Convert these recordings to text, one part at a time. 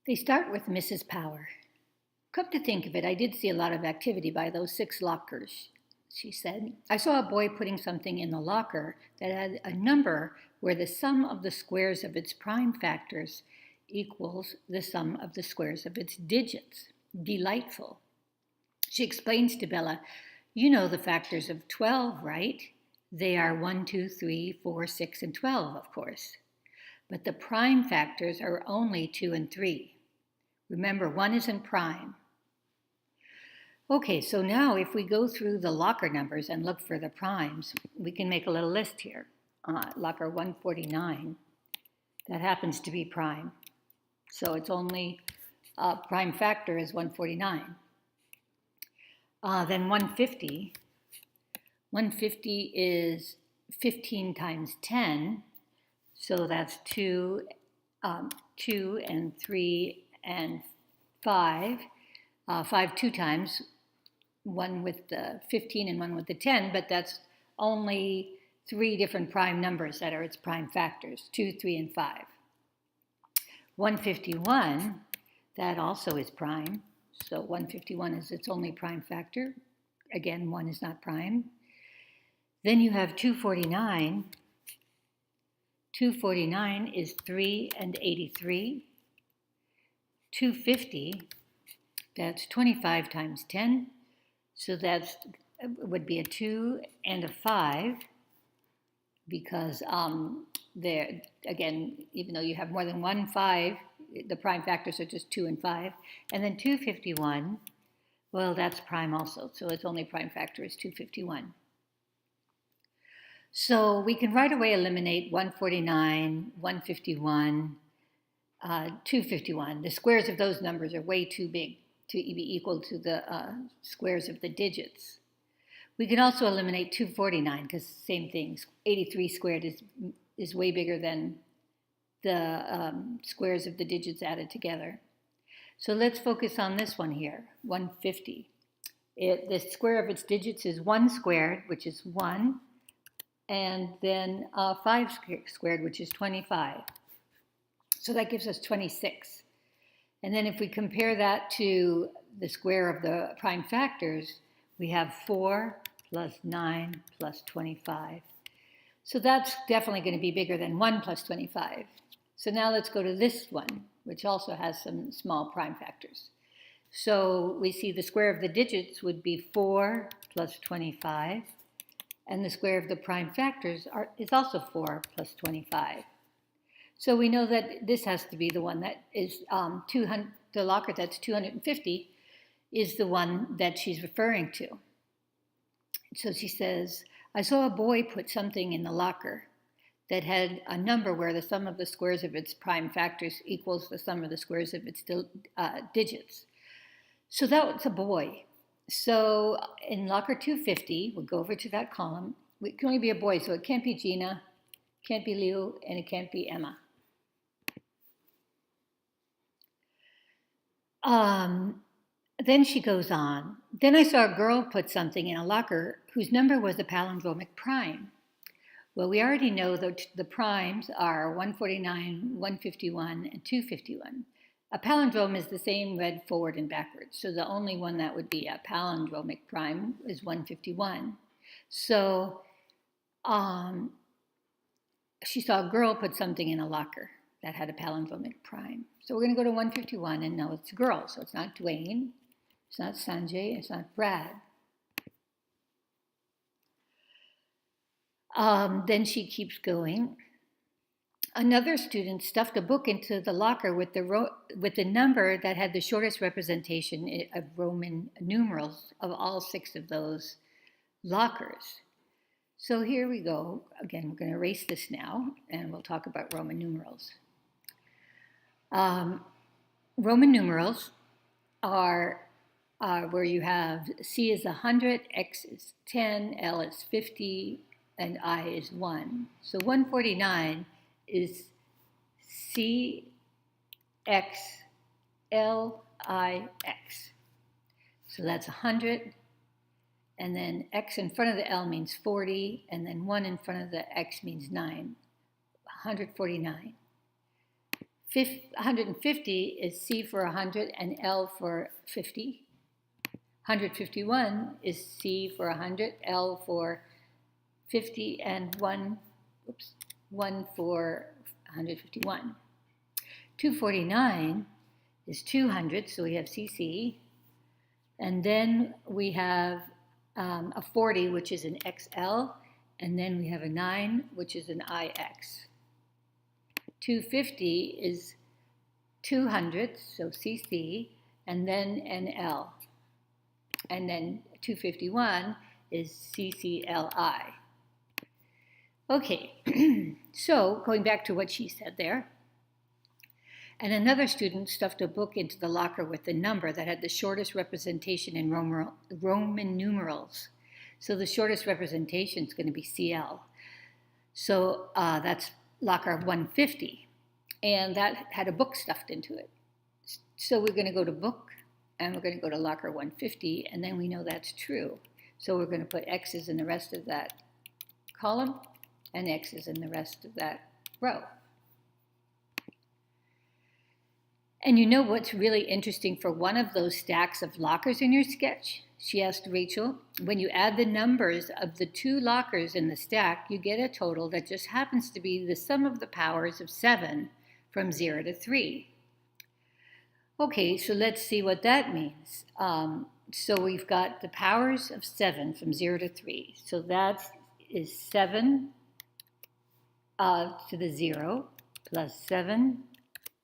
They start with Mrs. Power. Come to think of it, I did see a lot of activity by those 6 lockers, she said. I saw a boy putting something in the locker that had a number where the sum of the squares of its prime factors equals the sum of the squares of its digits. Delightful. She explains to Bella, you know the factors of 12, right? They are 1, 2, 3, 4, 6, and 12, of course. But the prime factors are only 2 and 3. Remember, 1 isn't prime. Okay, so now if we go through the locker numbers and look for the primes, we can make a little list here. Locker 149, that happens to be prime. So its only prime factor is 149. Then 150. 150 is 15 times 10. So that's 2 and 3 and 5. 5 2 times, one with the 15 and one with the 10, but that's only 3 different prime numbers that are its prime factors, 2, 3, and 5. 151, that also is prime. So 151 is its only prime factor. Again, 1 is not prime. Then you have 249. 249 is 3 and 83. 250, that's 25 times 10. So that would be a 2 and a 5 because there, again, even though you have more than one 5, the prime factors are just 2 and 5. And then 251, well, that's prime also. So its only prime factor is 251. So we can right away eliminate 149, 151, 251. The squares of those numbers are way too big to be equal to the squares of the digits. We can also eliminate 249 because same thing. 83 squared is way bigger than the squares of the digits added together. So let's focus on this one here, 150. The square of its digits is 1 squared, which is 1, and then 5 squared, which is 25. So that gives us 26. And then if we compare that to the square of the prime factors, we have 4 plus 9 plus 25. So that's definitely going to be bigger than 1 plus 25. So now let's go to this one, which also has some small prime factors. So we see the square of the digits would be 4 plus 25, and the square of the prime factors is also 4 plus 25. So we know that this has to be the one that is 200, the locker that's 250 is the one that she's referring to. So she says, I saw a boy put something in the locker that had a number where the sum of the squares of its prime factors equals the sum of the squares of its digits. So that was a boy. So in locker 250, we'll go over to that column. It can only be a boy, so it can't be Gina, can't be Leo, and it can't be Emma. Then she goes on. Then I saw a girl put something in a locker whose number was a palindromic prime. Well, we already know that the primes are 149, 151, and 251. A palindrome is the same read forward and backwards. So the only one that would be a palindromic prime is 151. So she saw a girl put something in a locker that had a palindromic prime. So we're going to go to 151, and now it's a girl. So it's not Dwayne, it's not Sanjay, it's not Brad. Then she keeps going. Another student stuffed a book into the locker with the number that had the shortest representation of Roman numerals of all 6 of those lockers. So here we go. Again, we're going to erase this now, and we'll talk about Roman numerals. Roman numerals are where you have C is 100, X is 10, L is 50, and I is 1. So 149 is C, X, L, I, X. So that's 100, and then X in front of the L means 40, and then 1 in front of the X means 9. 149. 150 is C for 100 and L for 50. 151 is C for 100, L for 50, and 1 for 151. 249 is 200, so we have CC. And then we have a 40, which is an XL. And then we have a 9, which is an IX. 250 is 200, so CC, and then an L. And then 251 is CCLI. Okay, so going back to what she said there, and another student stuffed a book into the locker with the number that had the shortest representation in Roman numerals. So the shortest representation is going to be CL. So that's locker 150. And that had a book stuffed into it. So we're going to go to book, and we're going to go to locker 150, and then we know that's true. So we're going to put X's in the rest of that column, and X's in the rest of that row. And you know what's really interesting for one of those stacks of lockers in your sketch? She asked Rachel, when you add the numbers of the two lockers in the stack, you get a total that just happens to be the sum of the powers of 7 from 0 to 3. Okay, so let's see what that means. So we've got the powers of 7 from 0 to 3. So that is 7 to the 0 plus 7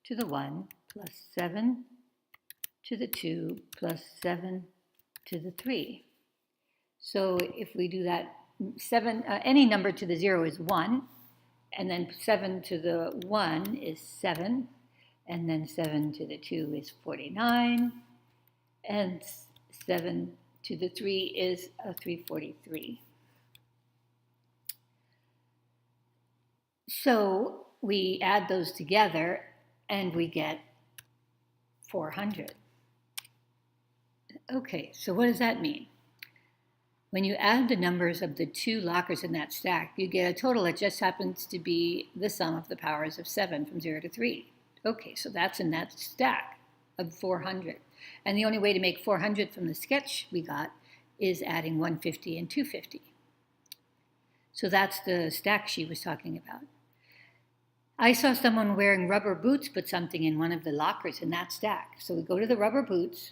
to the 1 plus 7 to the 2 plus 7 to the 3. So if we do that, any number to the 0 is 1, and then 7 to the 1 is 7, and then 7 to the 2 is 49, and 7 to the 3 is 343. So we add those together, and we get 400. Okay, so what does that mean? When you add the numbers of the two lockers in that stack, you get a total that just happens to be the sum of the powers of 7 from 0 to 3. Okay, so that's in that stack of 400. And the only way to make 400 from the sketch we got is adding 150 and 250. So that's the stack she was talking about. I saw someone wearing rubber boots put something in one of the lockers in that stack. So we go to the rubber boots,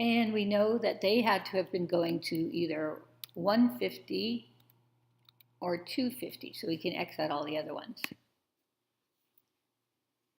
and we know that they had to have been going to either 150 or 250. So we can X out all the other ones.